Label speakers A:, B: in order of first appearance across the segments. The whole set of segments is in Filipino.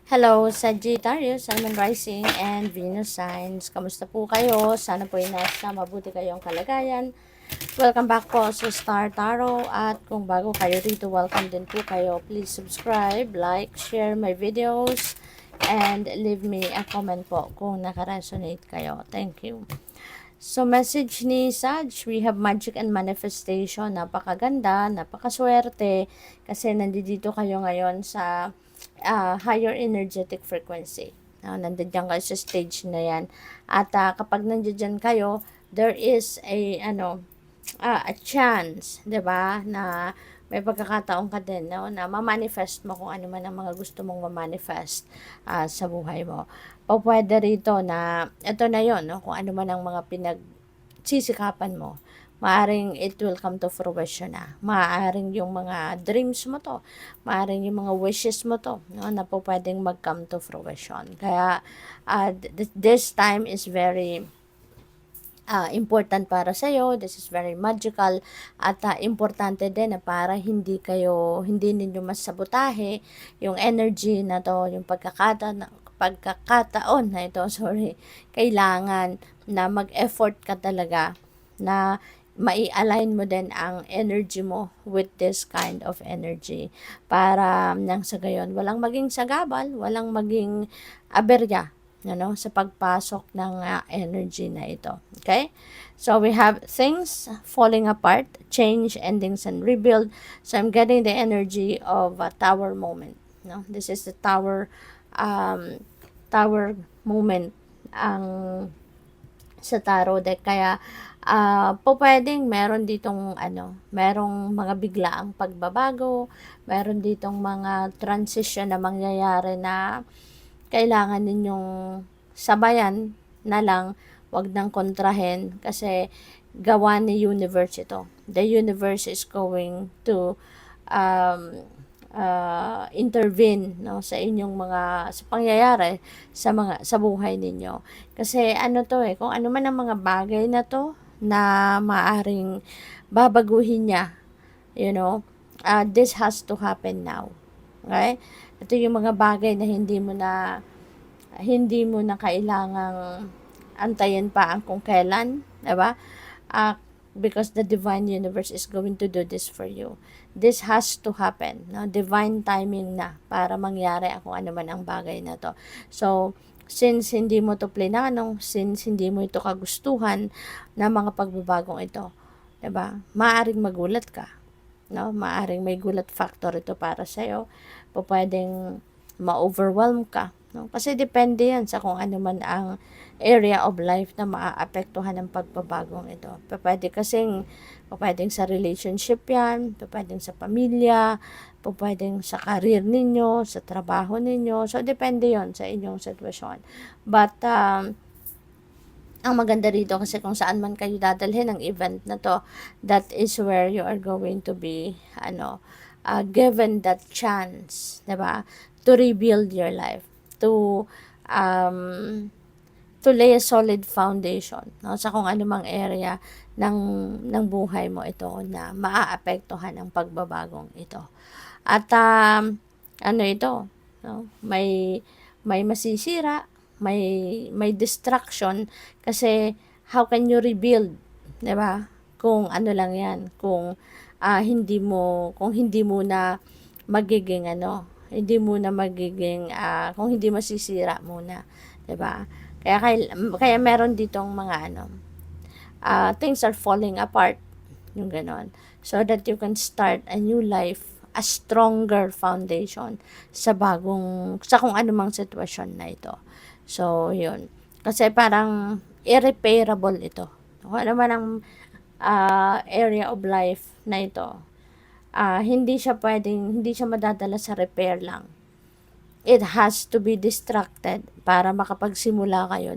A: Hello, Sagittarius, Sun, Moon Rising, and Venus Signs. Kamusta po kayo? Sana po ay nasa mabuti kayong kalagayan. Welcome back po sa Star Tarot. At kung bago kayo rito, welcome din po kayo. Please subscribe, like, share my videos, and leave me a comment po kung nakaresonate kayo. Thank you. So, message ni Sag, we have magic and manifestation. Napakaganda, napakaswerte, kasi nandito kayo ngayon sa higher energetic frequency. Nandiyan kayo sa stage na yan. At kapag nandiyan kayo, there is a chance, 'di ba, na may pagkakataon ka din, no, na ma-manifest mo kung ano man ang mga gusto mong ma-manifest sa buhay mo. O pwede rito na ito na 'yon, no, kung ano man ang mga pinagsisikapan mo. Maaring it will come to fruition na. Maaring yung mga dreams mo to. Maaring yung mga wishes mo to, no, na po pwedeng mag-come to fruition. Kaya this time is very important para sa iyo. This is very magical at importante din na para hindi ninyo masabotahe yung energy na to, yung pagkakataon na ito, sorry, kailangan na mag-effort ka talaga na mai-align mo din ang energy mo with this kind of energy para nang sa gayon walang maging sagabal, walang maging aberya, sa pagpasok ng energy na ito. Okay? So, we have things falling apart, change, endings, and rebuild. So, I'm getting the energy of a tower moment. No? This is the tower moment ang sa tarot deck. Kaya, po pwedeng meron ditong merong mga biglaang pagbabago, meron ditong mga transition na mangyayari na kailangan ninyong sabayan na lang, wag nang kontrahen kasi gawa ni universe ito. The universe is going to intervene, no, sa inyong sa pangyayari sa buhay ninyo. Kasi kung ano man ang mga bagay na to na maaring babaguhin niya, this has to happen now. Okay? Ito yung mga bagay na hindi mo na kailangang antayin pa ang kung kailan, 'di ba? Because the divine universe is going to do this for you. This has to happen, no? Divine timing na para mangyari kung ano man ang bagay na to. So, since hindi mo to plinano, since hindi mo ito kagustuhan na mga pagbabagong ito, 'di ba? Maaring magulat ka, no? Maaring may gulat factor ito para sa iyo. Pwedeng ma-overwhelm ka, no? Kasi depende yan sa kung ano man ang area of life na maaapektuhan ng pagbabagong ito. Pwedeng sa relationship yan, pwedeng sa pamilya, pwedeng sa career ninyo, sa trabaho ninyo. So, depende yon sa inyong sitwasyon. But, ang maganda rito kasi kung saan man kayo dadalhin ng event na to, that is where you are going to be, given that chance, 'di ba? To rebuild your life, to lay a solid foundation, no, sa kung anumang area ng buhay mo ito na maaapektuhan ng pagbabagong ito. At ito, no, may masisira, may distraction kasi how can you rebuild, 'di ba? Kung ano lang 'yan, kung hindi mo na magiging kung hindi masisira muna, 'di ba? Kaya meron ditong mga things are falling apart, yung ganon. So that you can start a new life, a stronger foundation sa kung anumang sitwasyon na ito. So, yun. Kasi parang irreparable ito. Kung ano man ang area of life na ito, hindi siya madadala sa repair lang. It has to be distracted para makapagsimula kayo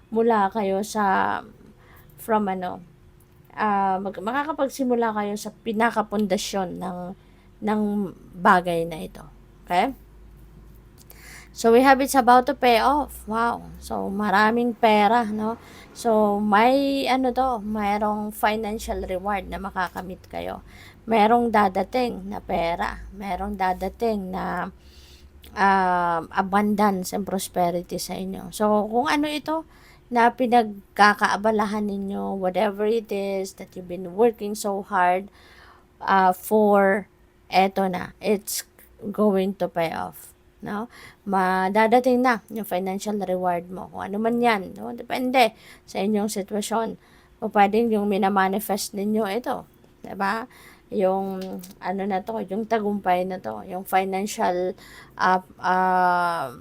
A: mula kayo makakapagsimula kayo sa pinakapundasyon ng bagay na ito. Okay? So, we have it's about to pay off. Wow. So, maraming pera, no? So, mayroong financial reward na makakamit kayo. Merong dadating na pera. Merong dadating na abundance and prosperity sa inyo. So, kung ano ito na pinagkakaabalahan ninyo, whatever it is that you've been working so hard for, eto na, it's going to pay off. No? Madadating na yung financial reward mo. Kung ano man yan. No? Depende sa inyong sitwasyon. O pwedeng yung minamanifest ninyo ito. Diba? Yung ano na to, yung tagumpay na to, yung financial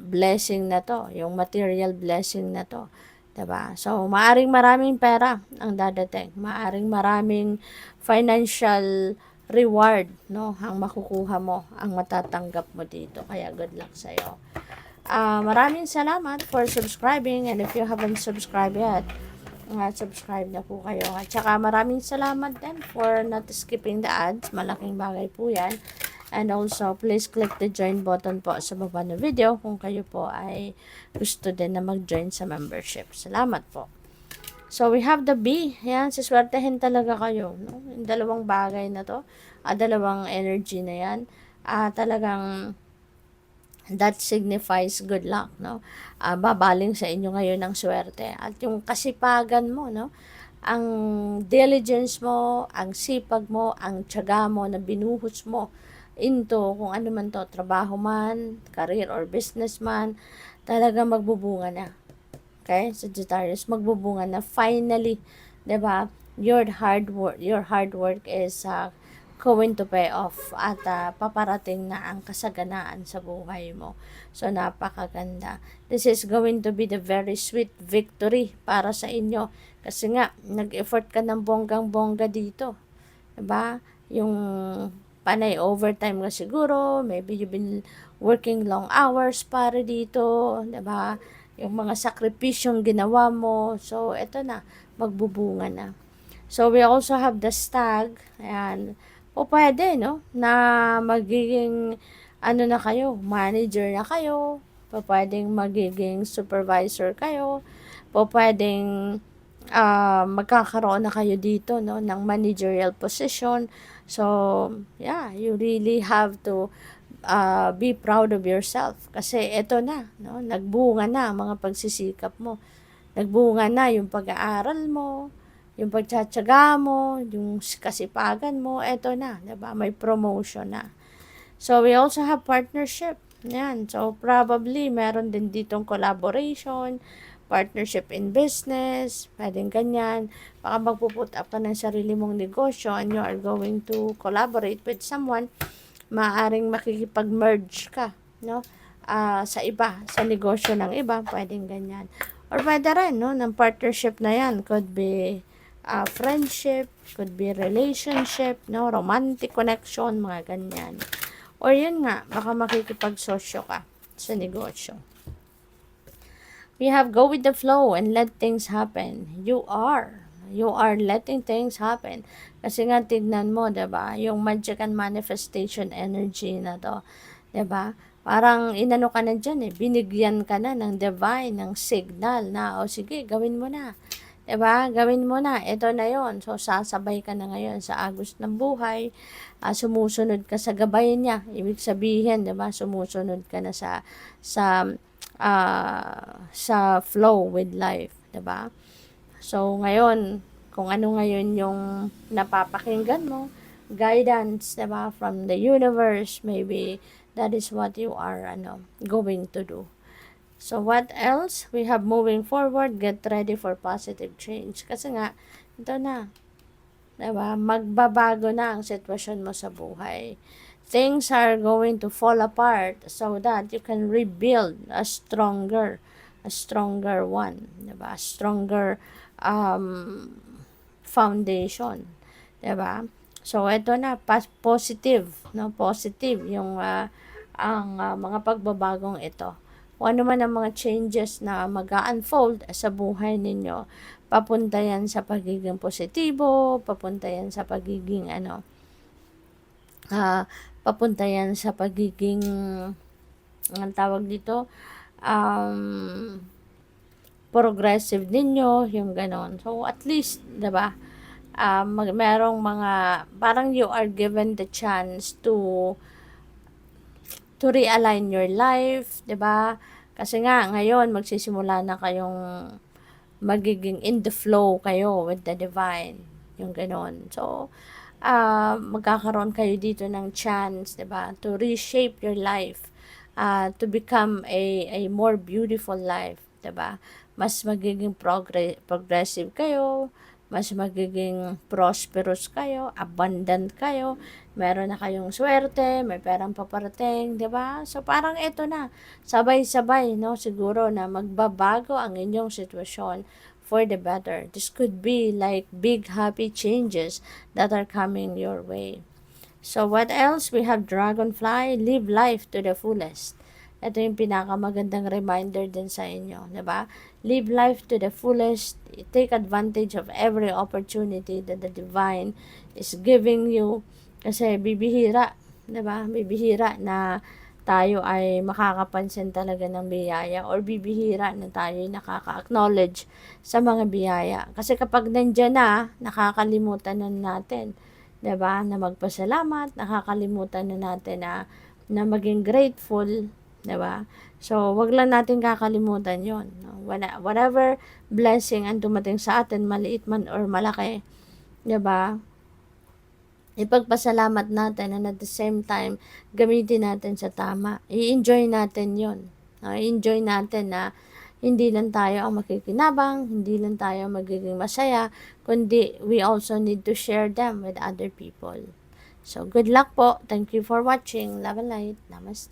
A: blessing na to, yung material blessing na to. Diba? So, maaring maraming pera ang dadating. Maaring maraming financial reward, no, ang makukuha mo, ang matatanggap mo dito. Kaya good luck sa'yo. Maraming salamat for subscribing, and if you haven't subscribed yet, subscribe na po kayo. At saka maraming salamat din for not skipping the ads. Malaking bagay po yan. And also, please click the join button po sa baba ng video kung kayo po ay gusto din na mag-join sa membership. Salamat po. So, we have the B. Yan, siswertehin talaga kayo. No? Yung dalawang bagay na to, dalawang energy na yan, talagang that signifies good luck, no? Babaling sa inyo ngayon ng swerte. At yung kasipagan mo, no? Ang diligence mo, ang sipag mo, ang tiyaga mo na binuhos mo into kung ano man to, trabaho man, career or business man, talagang magbubunga na. Okay? Sagittarius, magbubunga na finally, 'di ba? Your hard work is going to pay off at paparating na ang kasaganaan sa buhay mo. So, napakaganda. This is going to be the very sweet victory para sa inyo. Kasi nga, nag-effort ka ng bonggang-bongga dito. Diba? Yung panay overtime ka siguro. Maybe you've been working long hours para dito. Diba? Yung mga sakripisyong ginawa mo. So, eto na. Magbubunga na. So, we also have the stag. Ayan. O pwede, no? Na magiging, ano na kayo, manager na kayo. Pwedeng magiging supervisor kayo. Pwedeng magkakaroon na kayo dito, no? Ng managerial position. So, yeah, you really have to be proud of yourself. Kasi eto na, no? Nagbunga na ang mga pagsisikap mo. Nagbunga na yung pag-aaral mo, yung pagtsatsaga mo, yung kasipagan mo, eto na, 'di ba? May promotion na. So, we also have partnership. Yan. So, probably, meron din ditong collaboration, partnership in business, pwedeng ganyan. Baka magpuput up ka ng sarili mong negosyo and you are going to collaborate with someone, maaring makikipag-merge ka, no? Sa iba, sa negosyo ng iba, pwedeng ganyan. Or pwede rin, no, ng partnership na yan, could be friendship, could be relationship, no, romantic connection, mga ganyan. Or yun nga, baka makikipagsosyo ka sa negosyo. We have go with the flow and let things happen. You are letting things happen. Kasi nga, tignan mo, diba? Yung magic and manifestation energy na to. Diba? Parang inano ka na dyan eh. Binigyan ka na ng divine, ng signal na, o sige, gawin mo na. Diba? Gawin mo na. Ito na yon. So, sasabay ka na ngayon sa agos ng buhay. Sumusunod ka sa gabay niya. Ibig sabihin, diba? Sumusunod ka na sa flow with life. Diba? So, ngayon, kung ano ngayon yung napapakinggan mo, guidance, diba? From the universe, maybe that is what you are going to do. So, what else? We have moving forward, get ready for positive change. Kasi nga, ito na. Diba? Magbabago na ang sitwasyon mo sa buhay. Things are going to fall apart so that you can rebuild a stronger one. Diba? A stronger foundation. Diba? So, ito na, positive. No? Positive yung ang mga pagbabagong ito. Kung ano man ang mga changes na mag-unfold sa buhay ninyo, papunta yan sa pagiging positibo, papunta yan sa pagiging papunta yan sa pagiging ang tawag dito, progressive ninyo, yung ganon. So, at least, diba, merong mga, parang you are given the chance to to realign your life, 'di ba? Kasi nga ngayon magsisimula na kayong magiging in the flow kayo with the divine, yung gano'n. So, magkakaroon kayo dito ng chance, 'di ba, to reshape your life, to become a more beautiful life, 'di ba? Mas magiging progressive kayo, mas magiging prosperous kayo, abundant kayo, meron na kayong swerte, may perang paparating, 'di ba? So parang ito na, sabay-sabay, no, siguro na magbabago ang inyong sitwasyon for the better. This could be like big happy changes that are coming your way. So what else? We have dragonfly, live life to the fullest. Ito yung pinakamagandang reminder din sa inyo, 'di ba? Live life to the fullest. Take advantage of every opportunity that the divine is giving you. Kasi bibihira, 'di ba? Bibihira na tayo ay makakapansin talaga ng biyaya or bibihira na tayo ay nakaka-acknowledge sa mga biyaya. Kasi kapag nandiyan na, nakakalimutan na natin, 'di ba? Na magpasalamat, nakakalimutan na natin na maging grateful, 'di ba? So, wag lang natin kakalimutan 'yon, no? Whatever blessing ang dumating sa atin, maliit man or malaki, 'di ba? Ipagpasalamat natin and at the same time, gamitin natin sa tama. I-enjoy natin 'yon. No? I-enjoy natin na hindi lang tayo ang makikinabang, hindi lang tayo magiging masaya, kundi we also need to share them with other people. So, good luck po. Thank you for watching. Love and light. Namaste.